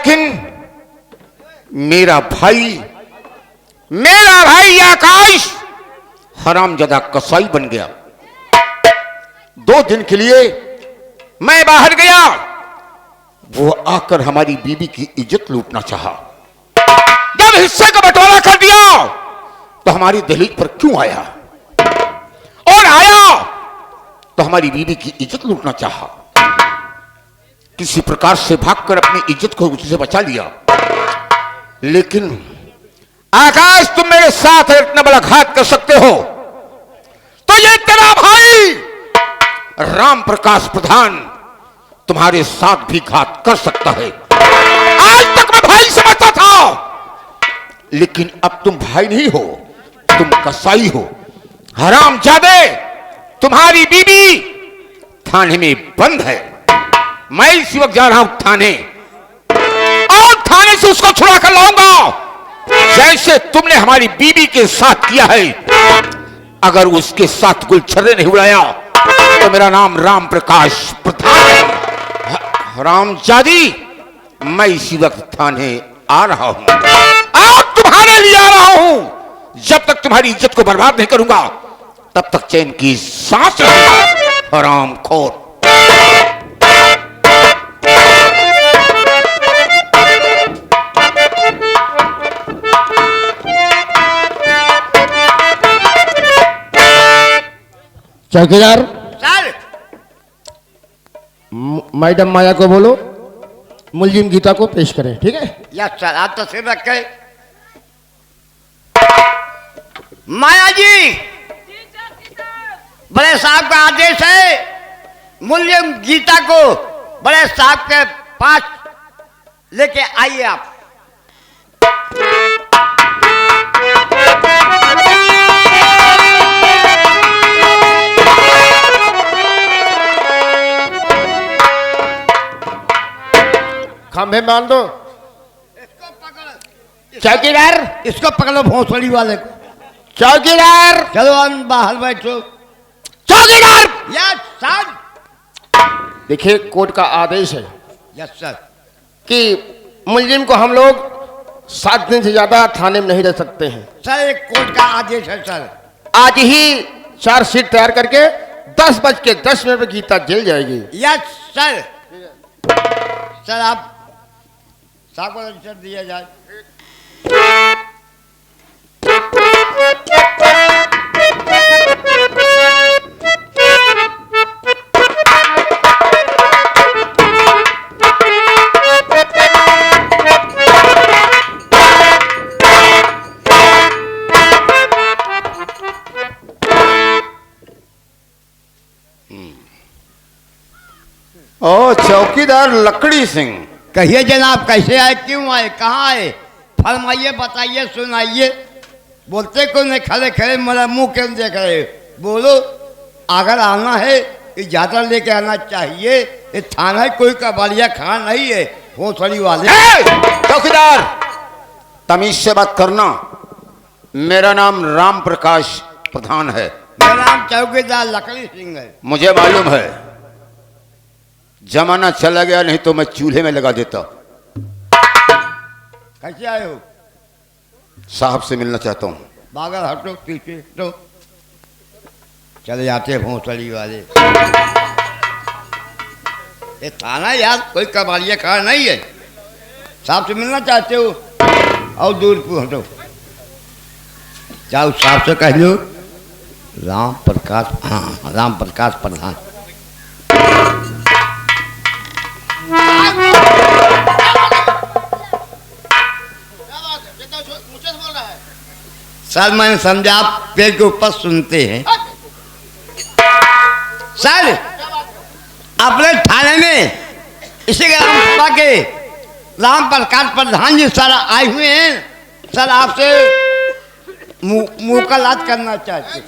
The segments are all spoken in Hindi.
लेकिन मेरा भाई आकाश हरामजादा कसाई बन गया। 2 दिन के लिए मैं बाहर गया, वो आकर हमारी बीबी की इज्जत लूटना चाहा। जब हिस्से का बंटवारा कर दिया तो हमारी दहलीज पर क्यों आया, और आया तो हमारी बीबी की इज्जत लूटना चाहा। किसी प्रकार से भागकर अपनी इज्जत को उससे बचा लिया। लेकिन आकाश, तुम मेरे साथ इतना बड़ा घात कर सकते हो तो ये तेरा भाई राम प्रकाश प्रधान तुम्हारे साथ भी घात कर सकता है। आज तक मैं भाई समझता था, लेकिन अब तुम भाई नहीं हो, तुम कसाई हो। हरामजादे, तुम्हारी बीबी थाने में बंद है। मैं इसी वक्त जा रहा हूं थाने, और थाने से उसको छुड़ा कर लाऊंगा जैसे तुमने हमारी बीबी के साथ किया है। अगर उसके साथ गुलछर्रे नहीं उड़ाया तो मेरा नाम राम प्रकाश प्रधान है। हरामजादी, मैं इसी वक्त थाने आ रहा हूं, आप तुम्हारे लिए आ रहा हूं। जब तक तुम्हारी इज्जत को बर्बाद नहीं करूंगा तब तक चैन की सांस नहीं। हरामखोर। चौकीदार सर, मैडम माया को बोलो मुलजिम गीता को पेश करें। ठीक है? यस सर, आप तो सिर रखे। माया जी, बड़े साहब का आदेश है, मुलजिम गीता को बड़े साहब के पास लेके आइए आप। खंभे बांध दो। चौकीदार, इसको पकड़ो भोसड़ी वाले को। चौकीदार, चलो हम बाहर बैठो। चौकीदार, यस सर। देखिए कोर्ट का आदेश है यस सर। कि मुलजिम को हम लोग 7 दिन से ज्यादा थाने में नहीं रह सकते हैं। सर, एक कोर्ट का आदेश है सर। आज ही चार्जशीट तैयार करके 10:10 पर गीता जेल जाएगी। Yes sir. सर, आप साहब को रजिस्टर दिया जाए। ओ चौकीदार लकड़ी सिंह, कहिए जनाब, कैसे आए, क्यों आए, कहाँ आए, फरमाइए, बताइए, सुनाइए। बोलते क्यों नहीं, खड़े खड़े मेरा मुंह क्यों देख रहे? बोलो, अगर आना है इजाजत लेके आना चाहिए। ये थाना कोई कबाड़िया खान नहीं है, भोसड़ी वाले। चौकीदार, तमीज से बात करना। मेरा नाम राम प्रकाश प्रधान है। मेरा नाम चौकीदार लकड़ी सिंह है। मुझे मालूम है, जमाना चला गया, नहीं तो मैं चूल्हे में लगा देता। कैसे आए हो? साहब से मिलना चाहता हूँ। बागर हटो, पीछे हटो। चले जाते भोसड़ी वाले। ये थाना यार कोई कबाड़िया खा नहीं है। साहब से मिलना चाहते हो? और दूर को हटो, जाओ साहब से कह लो राम प्रकाश, हाँ राम प्रकाश प्रधान। सर, मैंने समझा आप पेड़ के ऊपर सुनते हैं। सर, अपने थाने में इसी ग्राम सभा के राम प्रकाश प्रधान जी सर आए हुए हैं। सर, आपसे मुलाकात करना चाहते।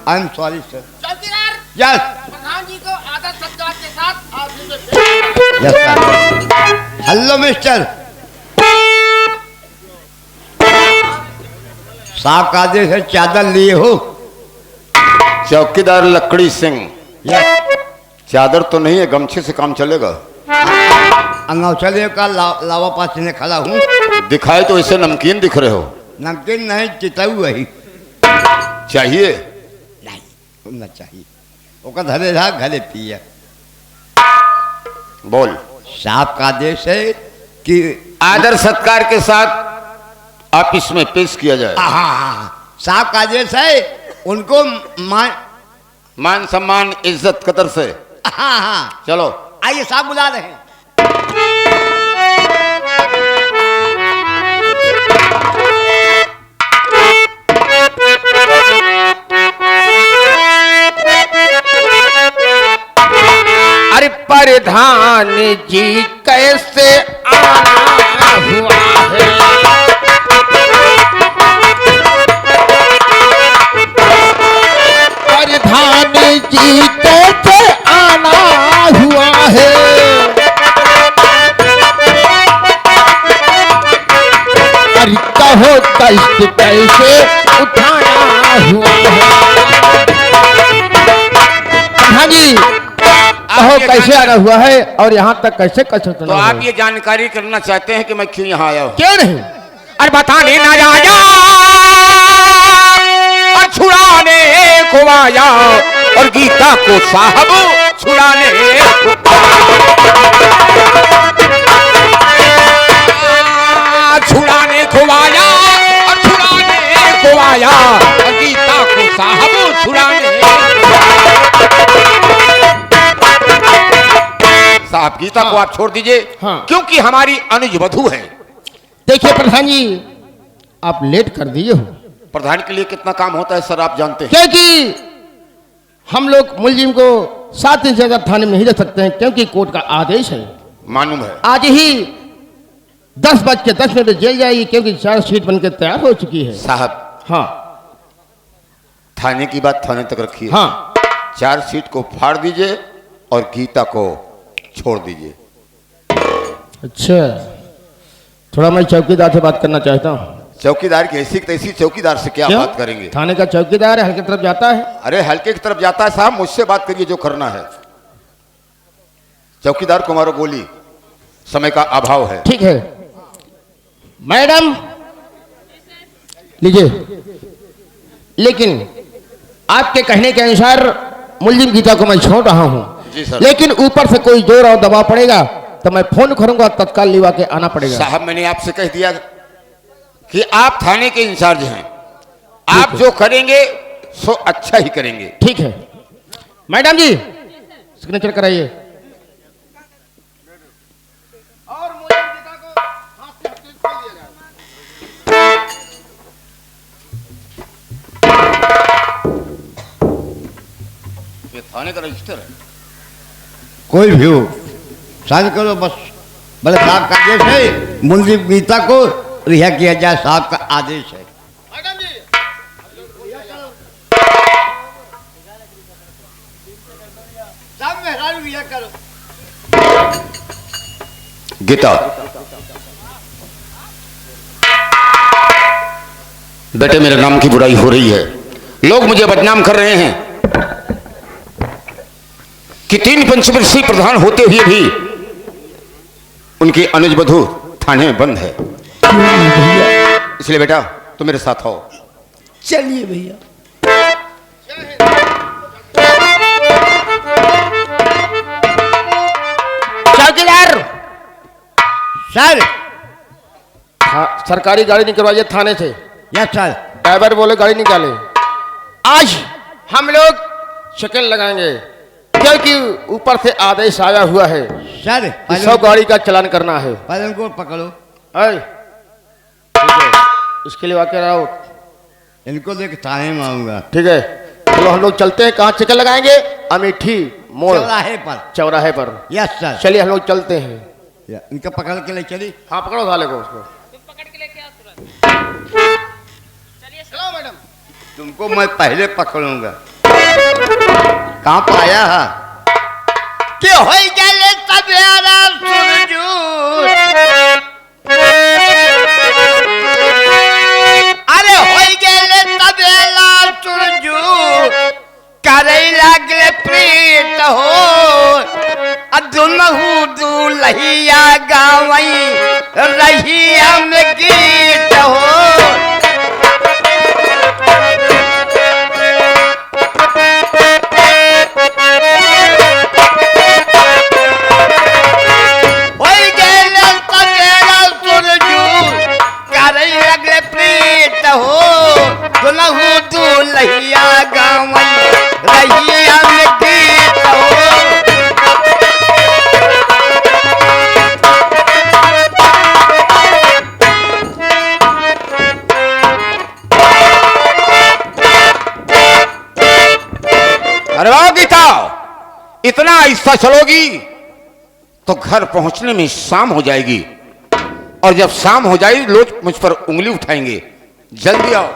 I am sorry sir. Yes प्रधान जी को आदर सत्कार के साथ आप यस सर। हेलो मिस्टर, साहब का आदेश है, चादर लिए हो? चौकीदार लकड़ी सिंह। यस। चादर तो नहीं है, गमछे से काम चलेगा। अंगौछले का लावा पास ने खड़ा हूँ। दिखाए तो ऐसे नमकीन दिख रहे हो। नमकीन नहीं, चिताऊ वही चाहिए? नहीं ना चाहिए। ओका धरे रहा घरे पिया। बोल। साहब का आदेश है कि आदर सत्कार के साथ ऑफिस में पेश किया जाए। साहब का आदेश है उनको मान सम्मान इज्जत कदर से। हाँ चलो आइए, साहब बुला रहे हैं। अरे प्रधान जी कैसे आना हुआ है? प्रधान जी कैसे आना हुआ है? अरे कहो कष्ट कैसे उठाना हुआ है? प्रधान जी कहो कैसे आना हुआ है और यहाँ तक कैसे कष्ट तो उठाना आप ये जानकारी करना चाहते हैं कि मैं क्यों यहाँ आया हूँ? क्यों नहीं? अरे बताने ना आया और छुड़ाने को आया, और गीता को साहब छुड़ाने छुड़ाने को आया, और छुड़ाने को आया, और गीता को साहब छुड़ाने। साहब गीता को आप छोड़ दीजिए। हाँ। क्योंकि हमारी अनुज वधू है। देखिए प्रधान जी, आप लेट कर दिए हो, प्रधान के लिए कितना काम होता है सर आप जानते हैं। क्योंकि हम लोग मुलजिम को 7 दिन से ज्यादा थाने में नहीं रख सकते हैं, क्योंकि कोर्ट का आदेश है। मालूम है। आज ही 10:10 जेल जाएगी, क्योंकि चार्जशीट बनकर तैयार हो चुकी है। साहब हाँ थाने की बात थाने तक रखिए। हाँ, चार्जशीट को फाड़ दीजिए और गीता को छोड़ दीजिए। अच्छा थोड़ा मैं चौकीदार से बात करना चाहता हूँ। चौकीदार की ऐसी तैसी चौकीदार से क्या क्यों? बात करेंगे? थाने का चौकीदार है, हल्के तरफ जाता है। अरे हल्के की तरफ जाता है साहब, मुझसे बात करिए जो करना है। चौकीदार को मारो गोली, समय का अभाव है। ठीक है मैडम, लीजिए। लेकिन आपके कहने के अनुसार मुलजिम गीता को मैं छोड़ रहा हूँ, जी सर। लेकिन ऊपर से कोई जोर और दबाव पड़ेगा तो मैं फोन करूंगा, तत्काल लिवा के आना पड़ेगा। साहब मैंने आपसे कह दिया कि आप थाने के इंचार्ज हैं, आप जो करेंगे सो अच्छा ही करेंगे। ठीक है मैडम जी, सिग्नेचर कराइए। और मुझे गीता को हाथ से हटके खोल दिया जाए। ये थाने का रजिस्टर है। कोई भी हो शादी करो बस। भले साहब का आदेश है, मुलजिम गीता को रिहा किया जाए, साहब का आदेश है। मैडम जी साहब मेहरान रिहा करो। गीता बेटे मेरे नाम की बुराई हो रही है, लोग मुझे बदनाम कर रहे हैं कि 3 पंचवर्षीय प्रधान होते हुए भी उनकी अनुज वधू थाने में बंद है। इसलिए बेटा तुम मेरे साथ आओ। चलिए भैया। चौकीदार सर। सरकारी गाड़ी निकलवाइए थाने से। Yes sir. ड्राइवर बोले गाड़ी निकाले। आज हम लोग शक्ल लगाएंगे, क्योंकि ऊपर से आदेश आया हुआ है सर कि 100 गाड़ी का चलान करना है। पहले उनको पकड़ो। ऐ, ठीक है, इसके लिए वाकई आओ। इनको देख थाने में आऊंगा। ठीक है चलो हम लोग चलते हैं। कहाँ चक्कर लगाएंगे? अमेठी मोड़ चौराहे पर। चौराहे पर। Yes sir. चलिए हम लोग चलते हैं। इनका पकड़ के ले चली। हाँ पकड़ो साले को उसको। पकड़ के लेके आओ तुरंत। चलिए चलो मैडम। तुमको मैं पहले पकड़ूंगा। कहाँ पाया है कि हो गए तबेरा सुरजू। अरे हो गए तबेला सुरजू, करे लागले प्रीत हो। दुनहु दुलहिया गावई रहिया में गीत हो। होई गेल सवेरा सुरजू करई लगले प्रीत हो। दुनहु दुलहिया गावई रहिया में गीत हो। अरे वाह गीता, इतना आहिस्ता चलोगी तो घर पहुंचने में शाम हो जाएगी, और जब शाम हो जाएगी लोग मुझ पर उंगली उठाएंगे। जल्दी आओ।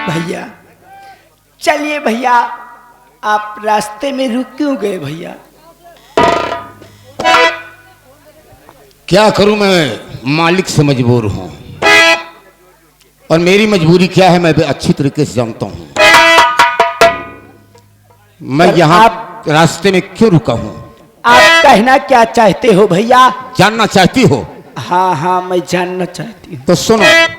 भैया चलिए भैया, आप रास्ते में रुक क्यों गए भैया? क्या करूं, मैं मालिक से मजबूर हूं, और मेरी मजबूरी क्या है मैं भी अच्छी तरीके से जानता हूं। मैं पर यहां आप- रास्ते में क्यों रुका हूं? आप कहना क्या चाहते हो भैया? जानना चाहती हो? हाँ हाँ मैं जानना चाहती हूँ। तो सुनो।